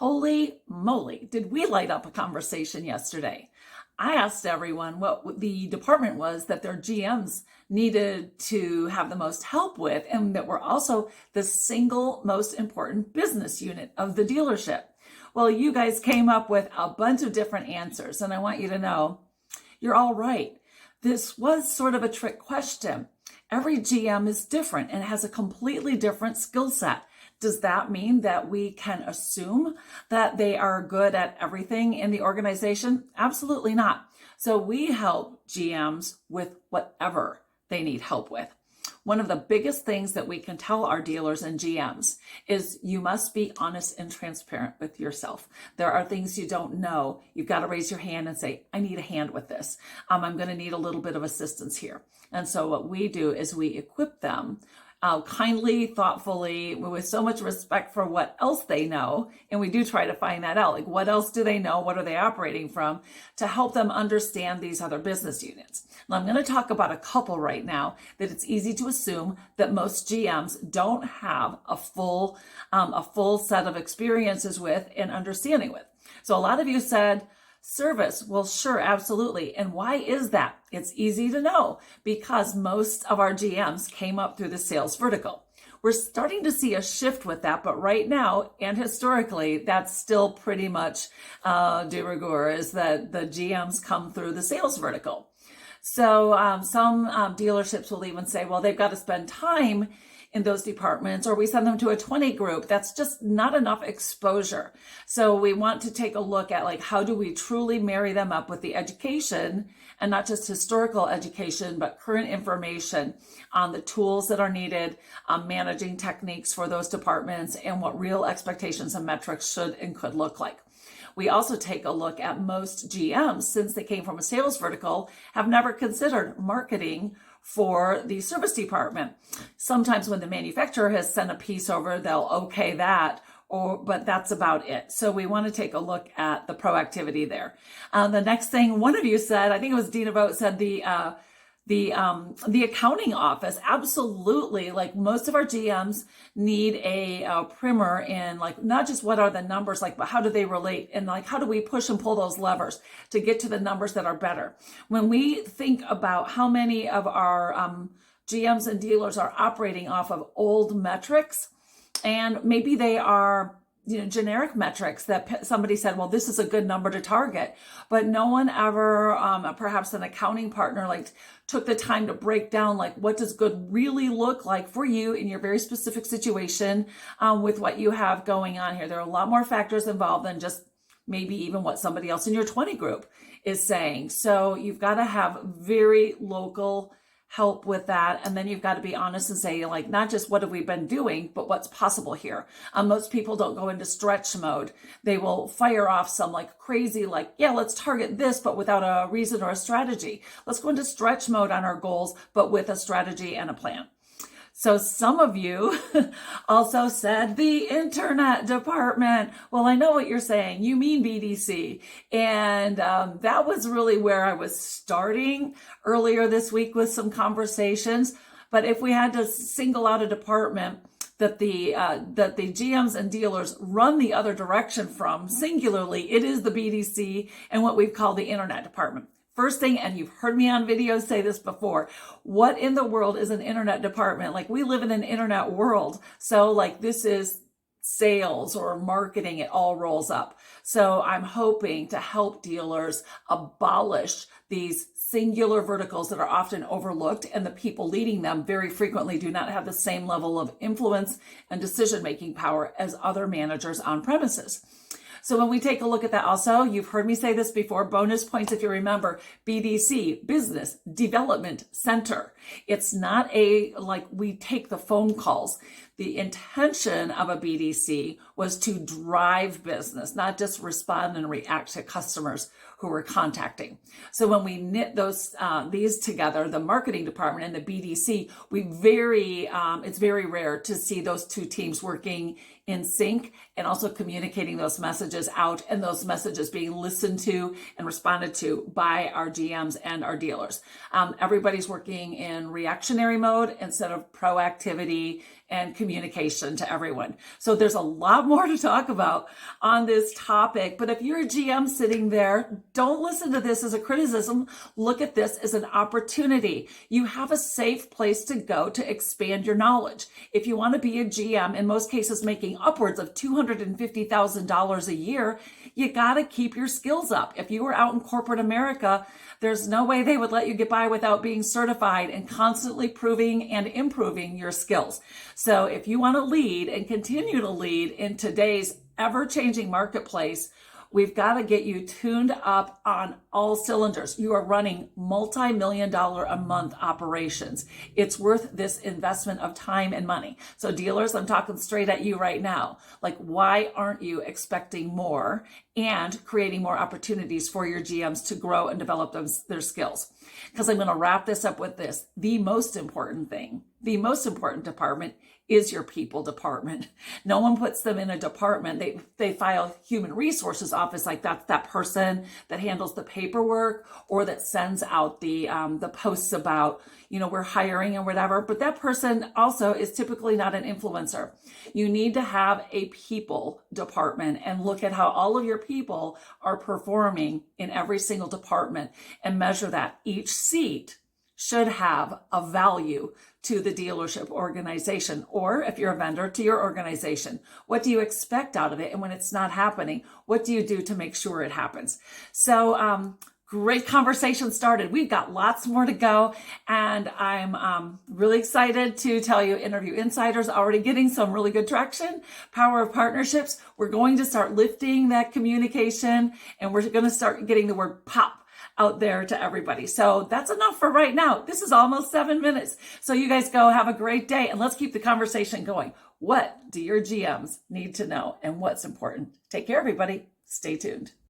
Holy moly, did we light up a conversation yesterday? I asked everyone what the department was that their GMs needed to have the most help with, and that were also the single most important business unit of the dealership. Well, you guys came up with a bunch of different answers, and I want you to know you're all right. This was sort of a trick question. Every GM is different and has a completely different skill set. Does that mean that we can assume that they are good at everything in the organization? Absolutely not. So we help GMs with whatever they need help with. One of the biggest things that we can tell our dealers and GMs is you must be honest and transparent with yourself. There are things you don't know. You've got to raise your hand and say, I need a hand with this. I'm going to need a little bit of assistance here. And so what we do is we equip them kindly, thoughtfully, with so much respect for what else they know. And we do try to find that out. Like, what else do they know? What are they operating from, to help them understand these other business units? Now, I'm going to talk about a couple right now that it's easy to assume that most GMs don't have a full set of experiences with and understanding with. So a lot of you said, service. Well, sure, absolutely. And why is that? It's easy to know, because most of our GMs came up through the sales vertical. We're starting to see a shift with that, but right now and historically, that's still pretty much de rigueur, is that the GMs come through the sales vertical. So some dealerships will even say, well, they've got to spend time in those departments, or we send them to a 20 group. That's just not enough exposure. So we want to take a look at, like, how do we truly marry them up with the education, and not just historical education, but current information on the tools that are needed, managing techniques for those departments, and what real expectations and metrics should and could look like. We also take a look at most GMs, since they came from a sales vertical, have never considered marketing for the service department. Sometimes when the manufacturer has sent a piece over, they'll okay that, but that's about it. So we want to take a look at the proactivity there. The next thing one of you said, I think it was Dina Vogt, said the accounting office. Absolutely. Like, most of our GMs need a primer in, like, not just what are the numbers like, but how do they relate, and like, how do we push and pull those levers to get to the numbers that are better. When we think about how many of our GMs and dealers are operating off of old metrics, and maybe they are generic metrics that somebody said, well, this is a good number to target, but no one ever, perhaps an accounting partner, like, took the time to break down, like, what does good really look like for you in your very specific situation, with what you have going on here. There are a lot more factors involved than just maybe even what somebody else in your 20 group is saying. So you've got to have very local help with that. And then you've got to be honest and say, like, not just what have we been doing, but what's possible here. Most people don't go into stretch mode. They will fire off some, like, crazy, like, yeah, let's target this, but without a reason or a strategy. Let's go into stretch mode on our goals, but with a strategy and a plan. So some of you also said the internet department. Well, I know what you're saying. You mean BDC. And that was really where I was starting earlier this week with some conversations. But if we had to single out a department that the GMs and dealers run the other direction from, singularly, it is the BDC and what we've called the internet department. First thing, and you've heard me on videos say this before, what in the world is an internet department? Like, we live in an internet world. So, like, this is sales or marketing, it all rolls up. So I'm hoping to help dealers abolish these singular verticals that are often overlooked, and the people leading them very frequently do not have the same level of influence and decision-making power as other managers on premises. So when we take a look at that also, you've heard me say this before, bonus points if you remember, BDC, Business Development Center. It's not like we take the phone calls. The intention of a BDC was to drive business, not just respond and react to customers who were contacting. So when we knit these together, the marketing department and the BDC, it's very rare to see those two teams working in sync and also communicating those messages out, and those messages being listened to and responded to by our GMs and our dealers. Everybody's working in reactionary mode instead of proactivity and communication to everyone. So there's a lot more to talk about on this topic. But if you're a GM sitting there, don't listen to this as a criticism. Look at this as an opportunity. You have a safe place to go to expand your knowledge. If you want to be a GM, in most cases making upwards of $250,000 a year, you got to keep your skills up. If you were out in corporate America, there's no way they would let you get by without being certified and constantly proving and improving your skills. So if you want to lead and continue to lead in today's ever-changing marketplace, we've got to get you tuned up on all cylinders. You are running multi-million-dollar a month operations. It's worth this investment of time and money. So dealers, I'm talking straight at you right now. Like, why aren't you expecting more and creating more opportunities for your GMs to grow and develop their skills? Because I'm going to wrap this up with this. The most important thing, the most important department is your people department. No one puts them in a department. They file human resources office, like that's that person that handles the paperwork or that sends out the posts about, we're hiring and whatever. But that person also is typically not an influencer. You need to have a people department and look at how all of your people are performing in every single department and measure that. Each seat should have a value to the dealership organization, or if you're a vendor, to your organization. What do you expect out of it? And when it's not happening, what do you do to make sure it happens? So great conversation started. We've got lots more to go, and I'm really excited to tell you Interview Insider's already getting some really good traction. Power of Partnerships, we're going to start lifting that communication, and we're going to start getting the word pop out there to everybody. So that's enough for right now. This is almost 7 minutes. So you guys go have a great day, and let's keep the conversation going. What do your GMs need to know, and what's important? Take care, everybody. Stay tuned.